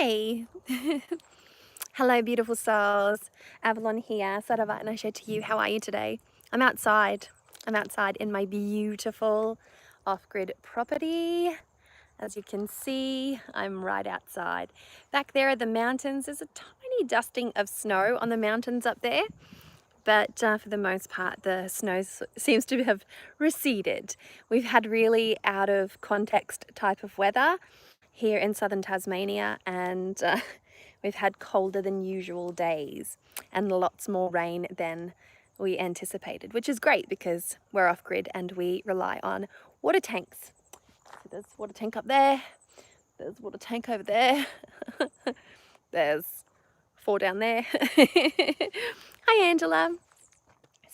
Hi. Hello, beautiful souls. Avalon here. Sarava Axe to you. How are you today? I'm outside. I'm outside in my beautiful off-grid property. As you can see, I'm right outside. Back there are the mountains. There's a tiny dusting of snow on the mountains up there, but for the most part, the snow seems to have receded. We've had really out of context type of weather here in southern Tasmania, and we've had colder than usual days and lots more rain than we anticipated, which is great because we're off grid and we rely on water tanks. So there's water tank up there, there's water tank over there, there's 4 down there. Hi Angela.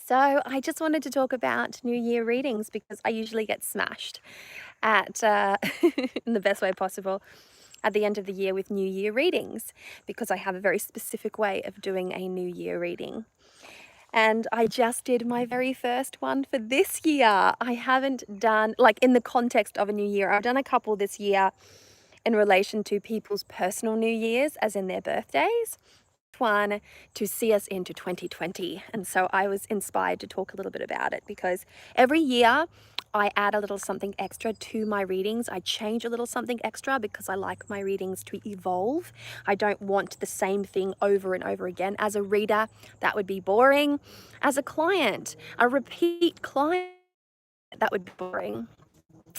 So I just wanted to talk about New Year readings because I usually get smashed at in the best way possible at the end of the year with New Year readings, because I have a very specific way of doing a New Year reading. And I just did my very first one for this year. I haven't done, like, in the context of a new year, I've done a couple this year in relation to people's personal New Years, as in their birthdays. One to see us into 2020. And so I was inspired to talk a little bit about it because every year I add a little something extra to my readings. I change a little something extra because I like my readings to evolve. I don't want the same thing over and over again. As a reader, that would be boring. As a client, a repeat client, that would be boring.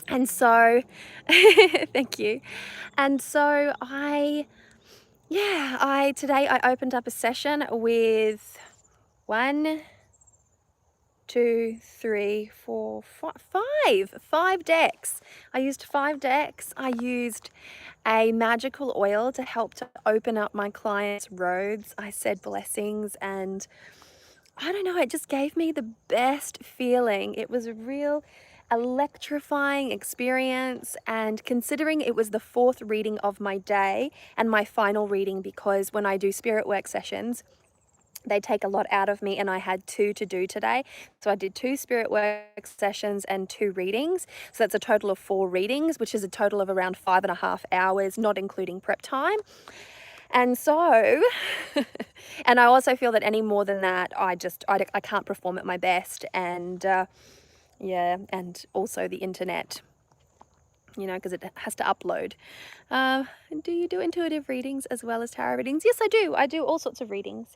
And so, thank you. And so today I opened up a session with 1, 2, 3, 4, 5 decks. I used 5 decks. I used a magical oil to help to open up my clients' roads. I said blessings, and I don't know, it just gave me the best feeling. It was a real electrifying experience, and considering it was the 4th reading of my day and my final reading, because when I do spirit work sessions, they take a lot out of me, and I had 2 to do today. So I did 2 spirit work sessions and 2 readings. So that's a total of 4 readings, which is a total of around 5.5 hours, not including prep time. And so, and I also feel that any more than that, I can't perform at my best. And and also the internet, because it has to upload. Do you do intuitive readings as well as tarot readings? Yes, I do. I do all sorts of readings.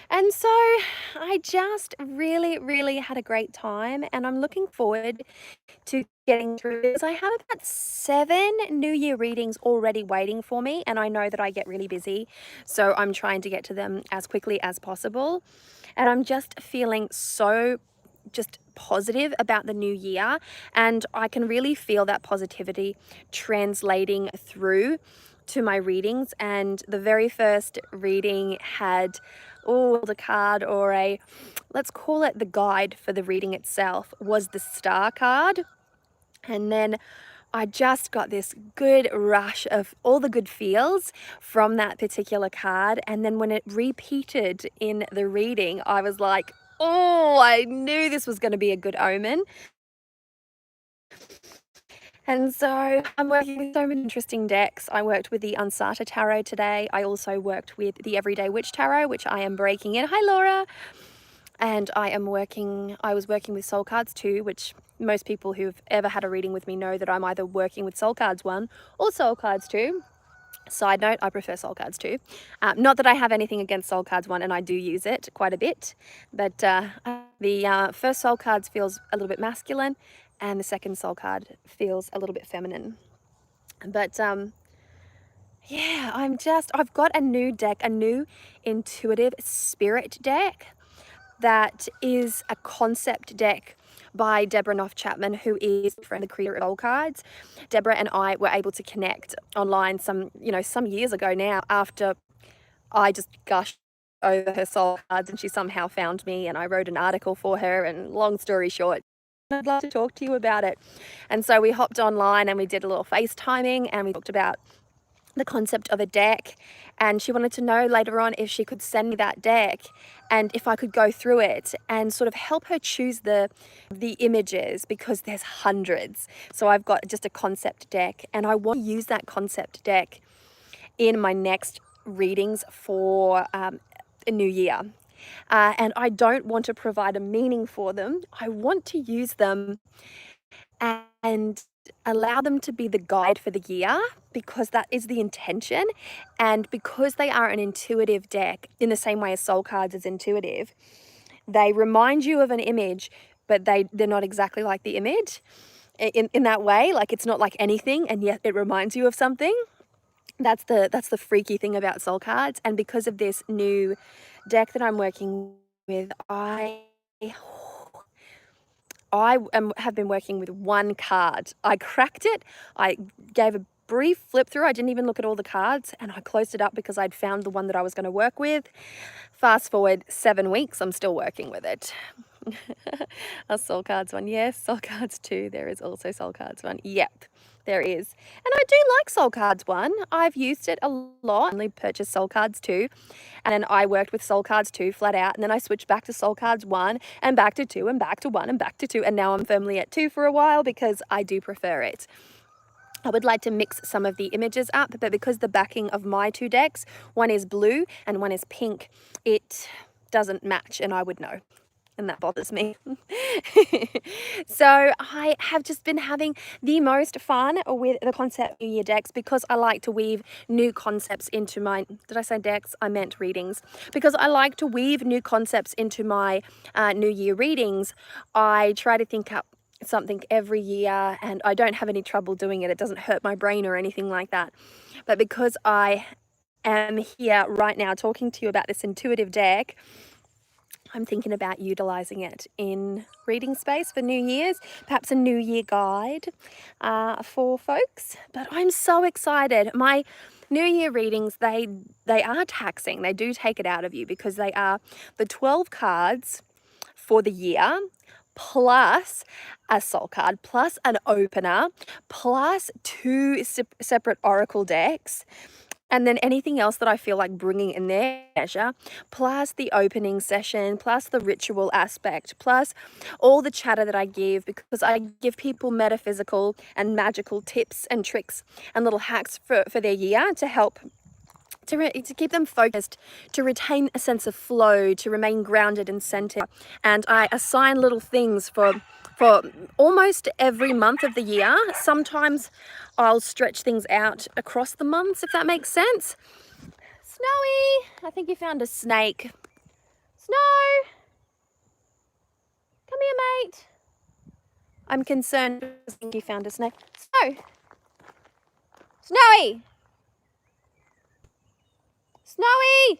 And so I just really, really had a great time, and I'm looking forward to getting through this. I have about 7 New Year readings already waiting for me, and I know that I get really busy, so I'm trying to get to them as quickly as possible. And I'm just feeling so just positive about the new year, and I can really feel that positivity translating through to my readings. And the very first reading had a card, or let's call it the guide for the reading itself, was the star card. And then I just got this good rush of all the good feels from that particular card. And then when it repeated in the reading, I was like, oh, I knew this was going to be a good omen. And so I'm working with so many interesting decks. I worked with the Unsata Tarot today. I also worked with the Everyday Witch Tarot, which I am breaking in. Hi, Laura. And I was working with Soul Cards 2, which most people who've ever had a reading with me know that I'm either working with Soul Cards 1 or Soul Cards 2. Side note, I prefer Soul Cards 2. Not that I have anything against Soul Cards 1, and I do use it quite a bit, but the first Soul Cards feels a little bit masculine, and the second Soul Card feels a little bit feminine. But yeah, I've got a new deck, a new intuitive spirit deck that is a concept deck by Deborah Knopf Chapman, who is the creator of Soul Cards. Deborah and I were able to connect online some years ago now, after I just gushed over her soul cards, and she somehow found me, and I wrote an article for her, and long story short, I'd love to talk to you about it. And so we hopped online and we did a little FaceTiming, and we talked about the concept of a deck, and she wanted to know later on if she could send me that deck and if I could go through it and sort of help her choose the images, because there's hundreds. So I've got just a concept deck, and I want to use that concept deck in my next readings for a new year. And I don't want to provide a meaning for them. I want to use them and allow them to be the guide for the year, because that is the intention. And because they are an intuitive deck, in the same way as soul cards is intuitive, they remind you of an image, but they're not exactly like the image in that way. Like, it's not like anything, and yet it reminds you of something. That's the freaky thing about soul cards. And because of this new deck that I'm working with, I have been working with one card. I cracked it. I gave a brief flip through. I didn't even look at all the cards, and I closed it up because I'd found the one that I was going to work with. Fast forward 7 weeks, I'm still working with it. A soul cards one, yes. Soul cards 2, there is also soul cards 1. Yep, there is. And I do like soul cards 1. I've used it a lot. I only purchased soul cards 2, and then I worked with soul cards 2 flat out, and then I switched back to soul cards 1 and back to 2 and back to 1 and back to 2, and now I'm firmly at 2 for a while because I do prefer it. I would like to mix some of the images up, but because the backing of my 2 decks, one is blue and one is pink, it doesn't match, and I would know. And that bothers me. So I have just been having the most fun with the Concept New Year decks, because I like to weave new concepts into my, did I say decks? I meant readings. Because I like to weave new concepts into my New Year readings. I try to think up something every year, and I don't have any trouble doing it. It doesn't hurt my brain or anything like that. But because I am here right now talking to you about this intuitive deck, I'm thinking about utilizing it in reading space for New Year's, perhaps a New Year guide for folks. But I'm so excited. My New Year readings, they are taxing. They do take it out of you, because they are the 12 cards for the year, plus a soul card, plus an opener, plus 2 separate oracle decks, and then anything else that I feel like bringing in their measure, plus the opening session, plus the ritual aspect, plus all the chatter that I give, because I give people metaphysical and magical tips and tricks and little hacks for their year to help to keep them focused, to retain a sense of flow, to remain grounded and centered. And I assign little things for almost every month of the year. Sometimes I'll stretch things out across the months, if that makes sense. Snowy, I think you found a snake. Snow, come here, mate. I'm concerned because I think you found a snake. Snow, Snowy, Snowy.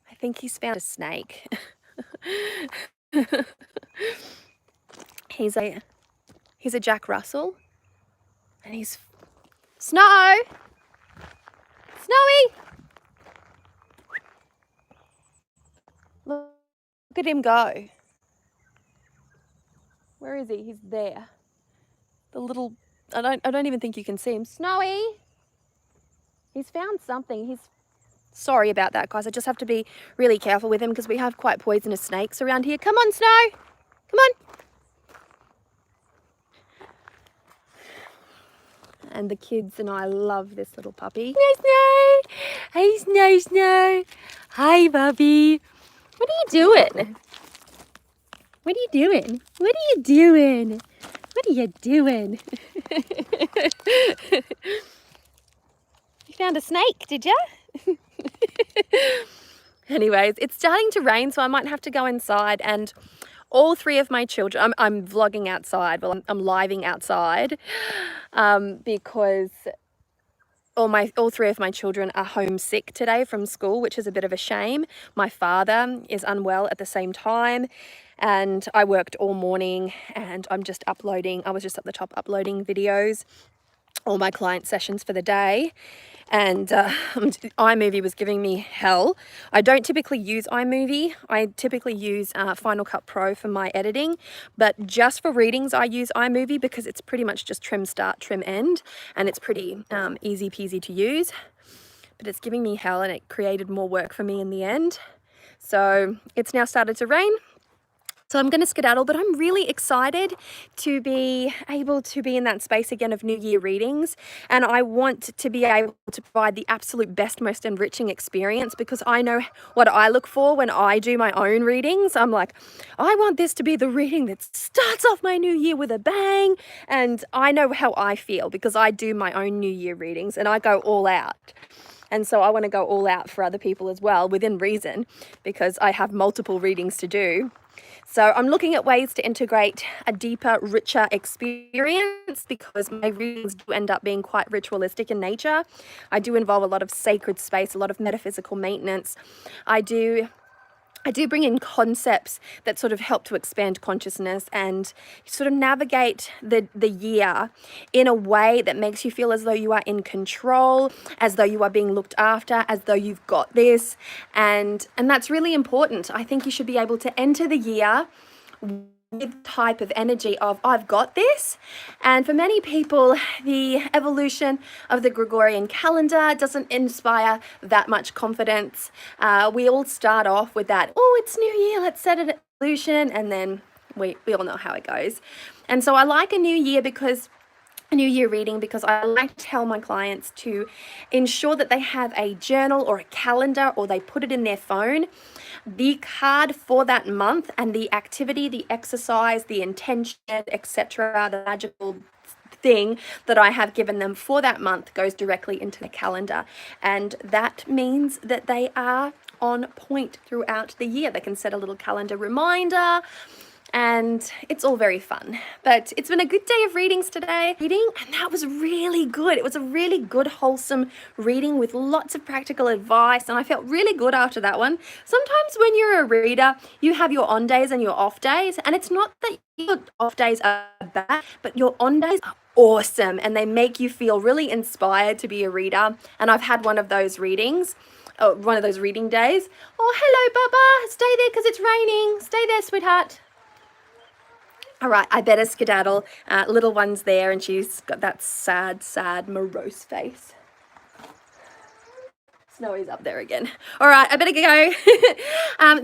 I think he's found a snake. He's a Jack Russell, and he's Snowy. Look at him go. Where is he? He's there. The little, I don't even think you can see him. Snowy. He's found something. Sorry about that, guys. I just have to be really careful with him because we have quite poisonous snakes around here. Come on, Snow. Come on. And the kids and I love this little puppy. Hey, Snow. Hey, Snow, Snow. Hi, Bubby. What are you doing? What are you doing? What are you doing? What are you doing? You found a snake, did you? Anyways, it's starting to rain, so I might have to go inside, and all 3 of my children, I'm vlogging outside, well, I'm living outside, because all 3 of my children are homesick today from school, which is a bit of a shame. My father is unwell at the same time, and I worked all morning, and I was just at the top uploading videos, all my client sessions for the day. And iMovie was giving me hell. I don't typically use iMovie. I typically use Final Cut Pro for my editing, but just for readings I use iMovie because it's pretty much just trim start, trim end, and it's pretty easy peasy to use. But it's giving me hell, and it created more work for me in the end. So it's now started to rain. So I'm going to skedaddle, but I'm really excited to be able to be in that space again of New Year readings. And I want to be able to provide the absolute best, most enriching experience, because I know what I look for when I do my own readings. I'm like, I want this to be the reading that starts off my new year with a bang. And I know how I feel because I do my own New Year readings and I go all out. And so I want to go all out for other people as well, within reason, because I have multiple readings to do. So I'm looking at ways to integrate a deeper, richer experience, because my readings do end up being quite ritualistic in nature. I do involve a lot of sacred space, a lot of metaphysical maintenance. I do bring in concepts that sort of help to expand consciousness and sort of navigate the year in a way that makes you feel as though you are in control, as though you are being looked after, as though you've got this. And that's really important. I think you should be able to enter the year with type of energy of I've got this. And for many people, the evolution of the Gregorian calendar doesn't inspire that much confidence. We all start off with that, oh, it's New Year, let's set an evolution, and then we all know how it goes. And so I like a new year because New Year reading, because I like to tell my clients to ensure that they have a journal or a calendar, or they put it in their phone, the card for that month and the activity, the exercise, the intention, etc., the magical thing that I have given them for that month goes directly into the calendar. And that means that they are on point throughout the year. They can set a little calendar reminder, and it's all very fun. But it's been a good day of readings today. And that was really good. It was a really good, wholesome reading with lots of practical advice, and I felt really good after that one. Sometimes when you're a reader, you have your on days and your off days, and it's not that your off days are bad, but your on days are awesome, and they make you feel really inspired to be a reader. And I've had one of those readings. Oh, one of those reading days. Oh, hello, Bubba. Stay there because it's raining. Stay there, sweetheart. All right, I better skedaddle. Little one's there, and she's got that sad, morose face. Snowy's up there again. All right, I better go.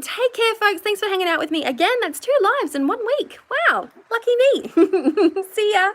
Take care, folks. Thanks for hanging out with me again. That's 2 lives in 1 week. Wow, lucky me. See ya.